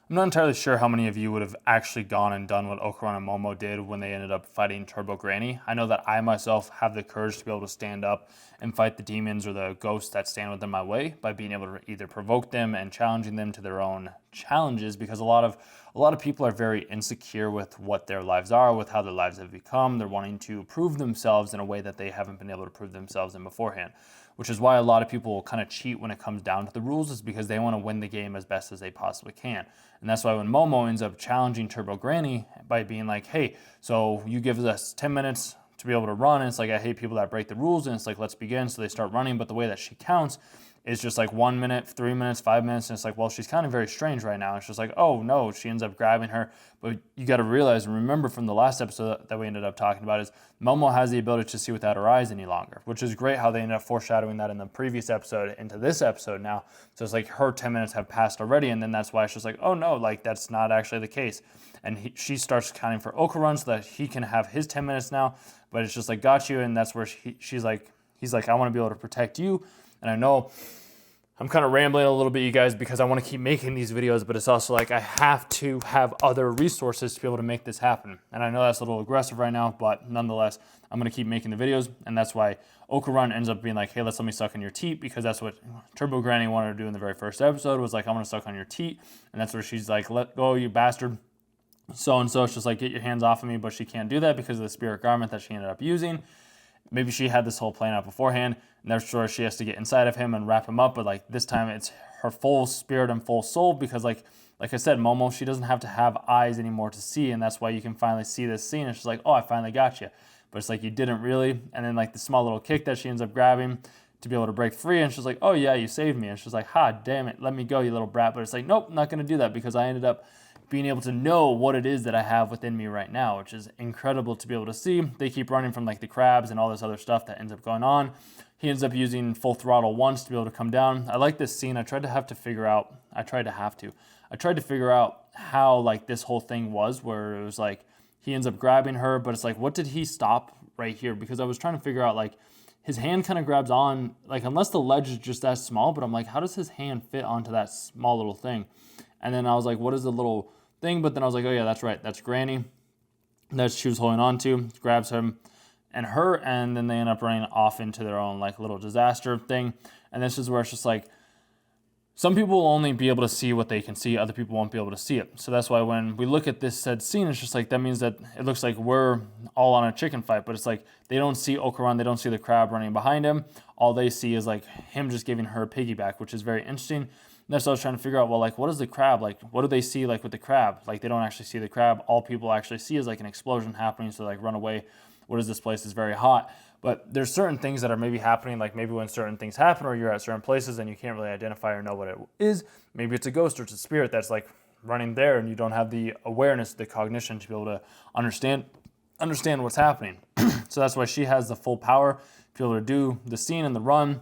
I'm not entirely sure how many of you would have actually gone and done what Okuran and Momo did when they ended up fighting Turbo Granny. I know that I myself have the courage to be able to stand up and fight the demons or the ghosts that stand within my way by being able to either provoke them and challenging them to their own challenges, because a lot of people are very insecure with what their lives are, with how their lives have become. They're wanting to prove themselves in a way that they haven't been able to prove themselves in beforehand, which is why a lot of people will kind of cheat when it comes down to the rules, is because they want to win the game as best as they possibly can. And that's why when Momo ends up challenging Turbo Granny by being like, hey, so you give us 10 minutes to be able to run, and it's like, I hate people that break the rules, and it's like, let's begin. So they start running, but the way that she counts is just like 1 minute, 3 minutes, 5 minutes, and it's like, well, she's kind of very strange right now. It's just like, oh no, she ends up grabbing her. But you got to realize and remember from the last episode that we ended up talking about is Momo has the ability to see without her eyes any longer, which is great how they ended up foreshadowing that in the previous episode into this episode now. So it's like her 10 minutes have passed already, and then that's why it's just like, oh no, like that's not actually the case. And she starts counting for Okuran so that he can have his 10 minutes now, but it's just like, got you, and that's where he's like, I want to be able to protect you. And I know I'm kind of rambling a little bit, you guys, because I want to keep making these videos, but it's also like I have to have other resources to be able to make this happen. And I know that's a little aggressive right now, but nonetheless, I'm going to keep making the videos, and that's why Okuran ends up being like, hey, let me suck on your teat, because that's what Turbo Granny wanted to do in the very first episode, was like, I'm going to suck on your teat, and that's where she's like, let go, you bastard. So-and-so, it's just like, get your hands off of me, but she can't do that because of the spirit garment that she ended up using. Maybe she had this whole plan out beforehand, and therefore she has to get inside of him and wrap him up, but like this time it's her full spirit and full soul, because like I said, Momo, she doesn't have to have eyes anymore to see, and that's why you can finally see this scene. It's just like, oh, I finally got you. But it's like, you didn't really. And then like the small little kick that she ends up grabbing to be able to break free, and she's like, oh yeah, you saved me. And she's like, ha, damn it, let me go, you little brat. But it's like, nope, I'm not going to do that, because I ended up being able to know what it is that I have within me right now, which is incredible to be able to see. They keep running from like the crabs and all this other stuff that ends up going on. He ends up using full throttle once to be able to come down. I like this scene. I tried to figure out how like this whole thing was, where it was like he ends up grabbing her, but it's like, what did he stop right here? Because I was trying to figure out, like, his hand kind of grabs on, like, unless the ledge is just that small, but I'm like, how does his hand fit onto that small little thing? And then I was like, what is the little thing? But then I was like, oh yeah, that's right, that's Granny that she was holding on to, grabs him and her, and then they end up running off into their own like little disaster thing. And this is where it's just like, some people will only be able to see what they can see, other people won't be able to see it. So that's why when we look at this said scene, it's just like, that means that it looks like we're all on a chicken fight, but it's like they don't see Okuran, they don't see the crab running behind him. All they see is like him just giving her a piggyback, which is very interesting. And that's what I was trying to figure out. Well, like, what is the crab? Like, what do they see like with the crab? Like, they don't actually see the crab. All people actually see is like an explosion happening, so like run away. What is this place? Is very hot. But there's certain things that are maybe happening, like maybe when certain things happen or you're at certain places and you can't really identify or know what it is. Maybe it's a ghost or it's a spirit that's like running there, and you don't have the awareness, the cognition to be able to understand what's happening. So that's why she has the full power to be able to do the scene and the run,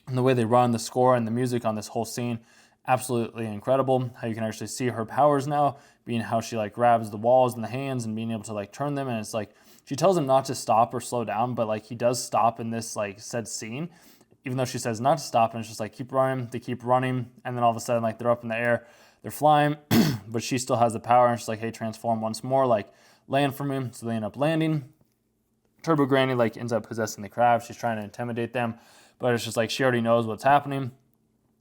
and the way they run, the score and the music on this whole scene. Absolutely incredible. How you can actually see her powers now, being how she like grabs the walls in the hands and being able to like turn them, and it's like she tells him not to stop or slow down, but like he does stop in this like said scene, even though she says not to stop, and it's just like keep running. They keep running, and then all of a sudden like they're up in the air, they're flying, but she still has the power, and she's like, hey, transform once more, like land for me. So they end up landing. Turbo Granny like ends up possessing the crab. She's trying to intimidate them, but it's just like she already knows what's happening.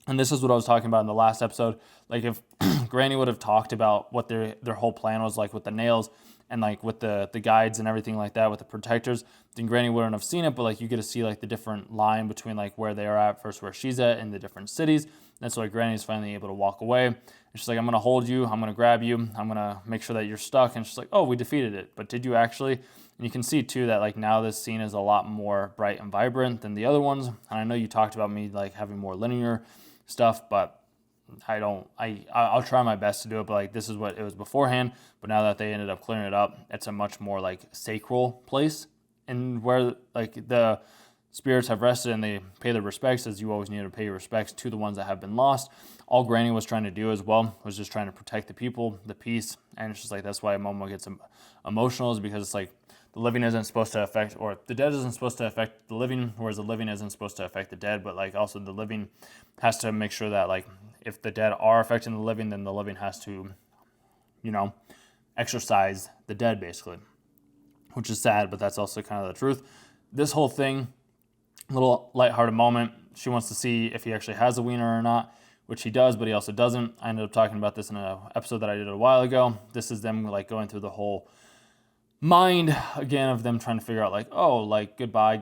And this is what I was talking about in the last episode. Like if Granny would have talked about what their whole plan was like with the nails and like with the guides and everything like that with the protectors, then Granny wouldn't have seen it. But like you get to see like the different line between like where they are at versus where she's at in the different cities. That's why Granny's finally able to walk away. And she's like, I'm going to hold you. I'm going to grab you. I'm going to make sure that you're stuck. And she's like, oh, we defeated it. But did you actually? And you can see too that like now this scene is a lot more bright and vibrant than the other ones. And I know you talked about me like having more linear stuff, but I'll try my best to do it, but like this is what it was beforehand. But now that they ended up clearing it up, it's a much more like sacral place, and where like the spirits have rested and they pay their respects, as you always need to pay your respects to the ones that have been lost. All Granny was trying to do as well was just trying to protect the people, the peace, and it's just like that's why Momo gets emotional, is because it's like the living isn't supposed to affect, or the dead isn't supposed to affect the living, whereas the living isn't supposed to affect the dead, but like also the living has to make sure that like if the dead are affecting the living, then the living has to, you know, exorcise the dead, basically, which is sad, but that's also kind of the truth. This whole thing, little lighthearted moment. She wants to see if he actually has a wiener or not, which he does, but he also doesn't. I ended up talking about this in an episode that I did a while ago. This is them like going through the whole mind again of them trying to figure out like, oh, like goodbye.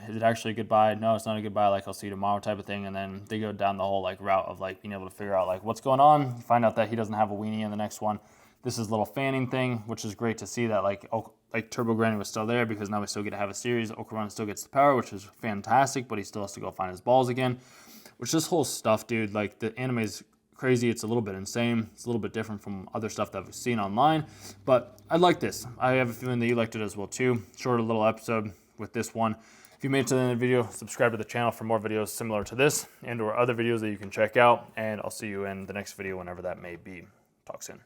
Is it actually a goodbye? No, it's not a goodbye. Like, I'll see you tomorrow type of thing. And then they go down the whole like route of like being able to figure out like what's going on. Find out that he doesn't have a weenie in the next one. This is a little fanning thing, which is great to see that like Turbo Granny was still there, because now we still get to have a series. Okarun still gets the power, which is fantastic, but he still has to go find his balls again. Which this whole stuff, dude, like the anime is crazy. It's a little bit insane. It's a little bit different from other stuff that we've seen online, but I like this. I have a feeling that you liked it as well too. Shorter little episode with this one. If you made it to the end of the video, subscribe to the channel for more videos similar to this and or other videos that you can check out, and I'll see you in the next video whenever that may be. Talk soon.